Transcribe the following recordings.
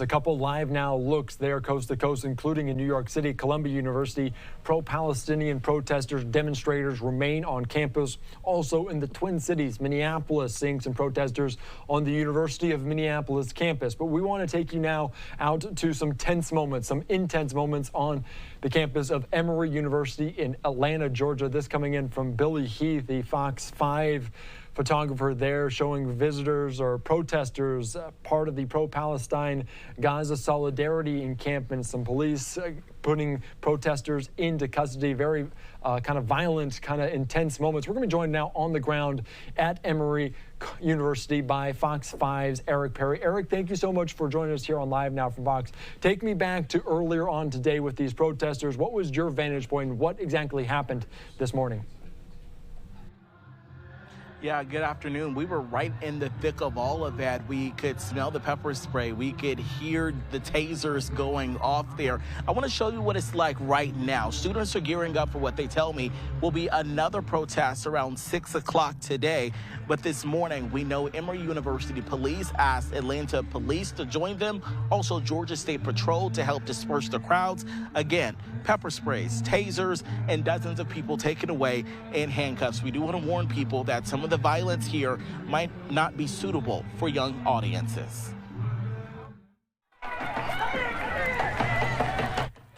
A couple live now looks there coast to coast, including in New York City. Columbia University pro-Palestinian protesters, demonstrators remain on campus. Also in the Twin Cities, Minneapolis, seeing some protesters on the University of Minneapolis campus. But we want to take you now out to some tense moments, some intense moments on the campus of Emory University in Atlanta, Georgia. This coming in from Billy Heath, the Fox 5 photographer there, showing visitors or protesters part of the pro-Palestine Gaza solidarity encampment. Some police putting protesters into custody. Very kind of violent, kind of intense moments. We're going to be joined now on the ground at Emory University by Fox 5's Eric Perry. Eric, thank you so much for joining us here on Live Now from Fox. Take me back to earlier on today with these protesters. What was your vantage point? What exactly happened this morning? Yeah, good afternoon. We were right in the thick of all of that. We could smell the pepper spray. We could hear the tasers going off there. I want to show you what it's like right now. Students are gearing up for what they tell me will be another protest around 6 o'clock today. But this morning, we know Emory University police asked Atlanta police to join them. Also, Georgia State Patrol to help disperse the crowds. Again, pepper sprays, tasers, and dozens of people taken away in handcuffs. We do want to warn people that some of the violence here might not be suitable for young audiences.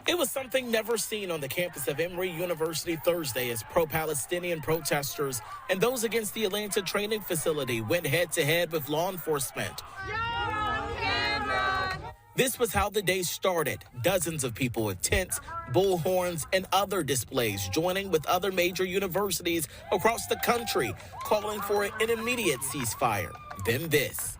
It was something never seen on the campus of Emory University Thursday as pro-Palestinian protesters and those against the Atlanta training facility went head-to-head with law enforcement. This was how the day started. Dozens of people with tents, bullhorns, and other displays joining with other major universities across the country, calling for an immediate ceasefire. Then this.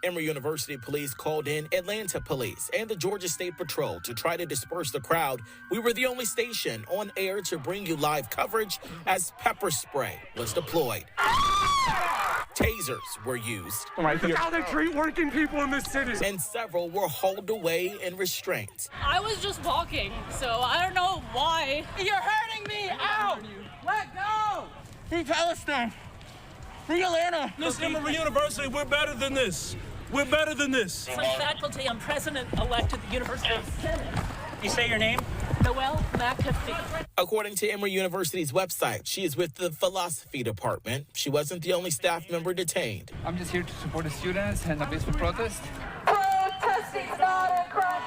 Emory University police called in Atlanta police and the Georgia State Patrol to try to disperse the crowd. We were the only station on air to bring you live coverage as pepper spray was deployed. Tasers were used. Right here. How they treat working people in this city. And several were hauled away in restraints. I was just walking, so I don't know why. You're hurting me! Ow! Let go! Free Palestine! Free Atlanta! This Emory University, we're better than this. We're better than this. For faculty, I'm president-elect at the University of Senate. You say your name? Noelle McAfee. According to Emory University's website, she is with the philosophy department. She wasn't the only staff member detained. I'm just here to support the students and a peaceful protest. Protesting's not a crime.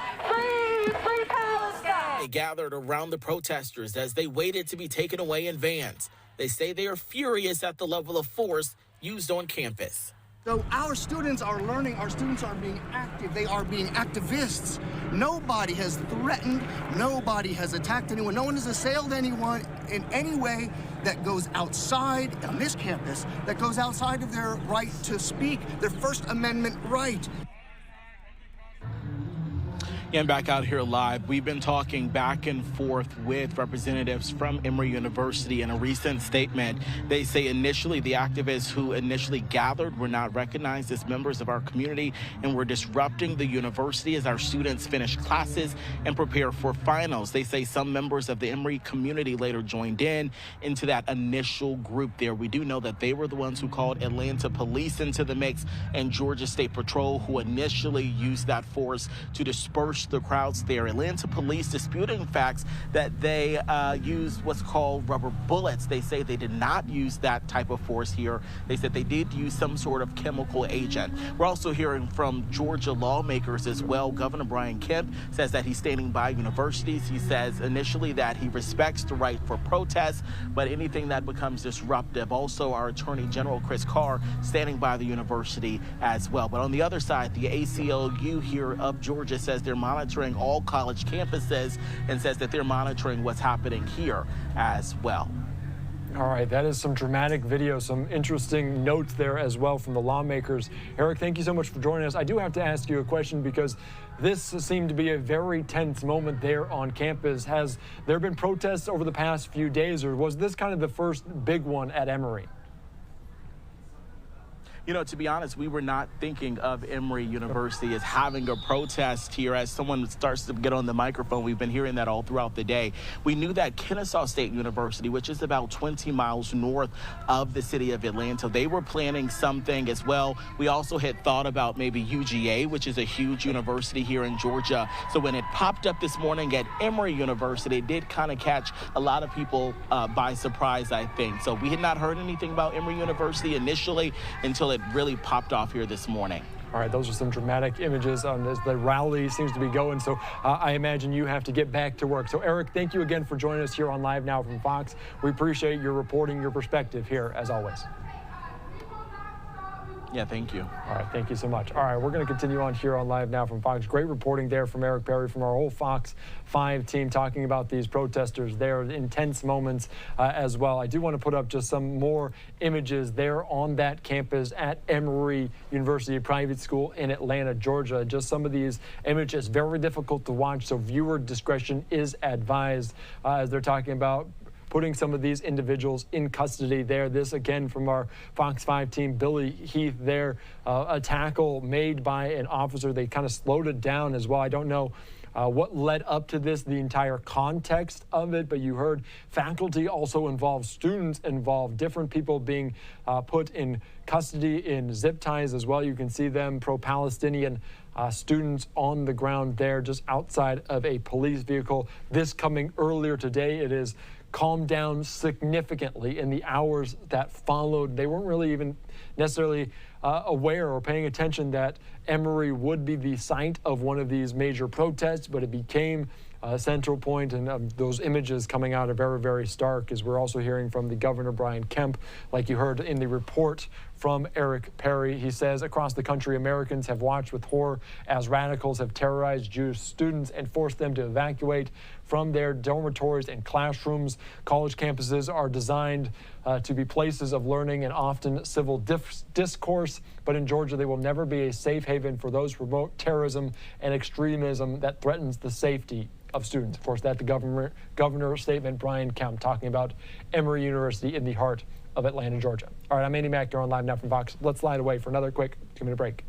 Free Palestine. They gathered around the protesters as they waited to be taken away in vans. They say they are furious at the level of force used on campus. So our students are learning, our students are being active, they are being activists. Nobody has threatened, nobody has attacked anyone, no one has assailed anyone in any way that goes outside, on this campus, that goes outside of their right to speak, their First Amendment right. And back out here live, we've been talking back and forth with representatives from Emory University. In a recent statement, they say initially the activists who initially gathered were not recognized as members of our community and were disrupting the university as our students finish classes and prepare for finals. They say some members of the Emory community later joined into that initial group there. We do know that they were the ones who called Atlanta police into the mix and Georgia State Patrol, who initially used that force to disperse the crowds there. Atlanta police disputing facts that they used what's called rubber bullets. They say they did not use that type of force here. They said they did use some sort of chemical agent. We're also hearing from Georgia lawmakers as well. Governor Brian Kemp says that he's standing by universities. He says initially that he respects the right for protests, but anything that becomes disruptive. Also, our Attorney General Chris Carr standing by the university as well. But on the other side, the ACLU here of Georgia says they're monitoring all college campuses and says that they're monitoring what's happening here as well. All right, that is some dramatic video, some interesting notes there as well from the lawmakers. Eric, thank you so much for joining us. I do have to ask you a question because this seemed to be a very tense moment there on campus. Has there been protests over the past few days, or was this kind of the first big one at Emory? You know, to be honest, we were not thinking of Emory University as having a protest here. As someone starts to get on the microphone, we've been hearing that all throughout the day. We knew that Kennesaw State University, which is about 20 miles north of the city of Atlanta, they were planning something as well. We also had thought about maybe UGA, which is a huge university here in Georgia. So when it popped up this morning at Emory University, it did kind of catch a lot of people by surprise, I think. So we had not heard anything about Emory University initially until it really popped off here this morning. All right, those are some dramatic images as the rally seems to be going. So I imagine you have to get back to work. So Eric, thank you again for joining us here on Live Now from Fox. We appreciate your reporting, your perspective here as always. Yeah, thank you. All right, thank you so much. All right, we're going to continue on here on Live Now from Fox. Great reporting there from Eric Perry from our whole Fox 5 team talking about these protesters, their intense moments as well. I do want to put up just some more images there on that campus at Emory University Private School in Atlanta, Georgia. Just some of these images, very difficult to watch, so viewer discretion is advised as they're talking about putting some of these individuals in custody there. This again from our Fox 5 team, Billy Heath there, a tackle made by an officer. They kind of slowed it down as well. I don't know what led up to this, the entire context of it, but you heard faculty also involved, students involved, different people being put in custody in zip ties as well. You can see them, pro-Palestinian students on the ground there just outside of a police vehicle. This coming earlier today. It is calmed down significantly in the hours that followed. They weren't really even necessarily aware or paying attention that Emory would be the site of one of these major protests, but it became a central point, and those images coming out are very, very stark, as we're also hearing from the governor, Brian Kemp, like you heard in the report from Eric Perry. He says across the country, Americans have watched with horror as radicals have terrorized Jewish students and forced them to evacuate from their dormitories and classrooms. College campuses are designed to be places of learning and often civil discourse, but in Georgia, they will never be a safe haven for those who promote terrorism and extremism that threatens the safety of students. Of course, that the governor's statement, Brian Kemp, talking about Emory University in the heart of Atlanta, Georgia. All right, I'm Andy Mack. You're on Live Now from Fox. Let's slide away for another quick 2-minute break.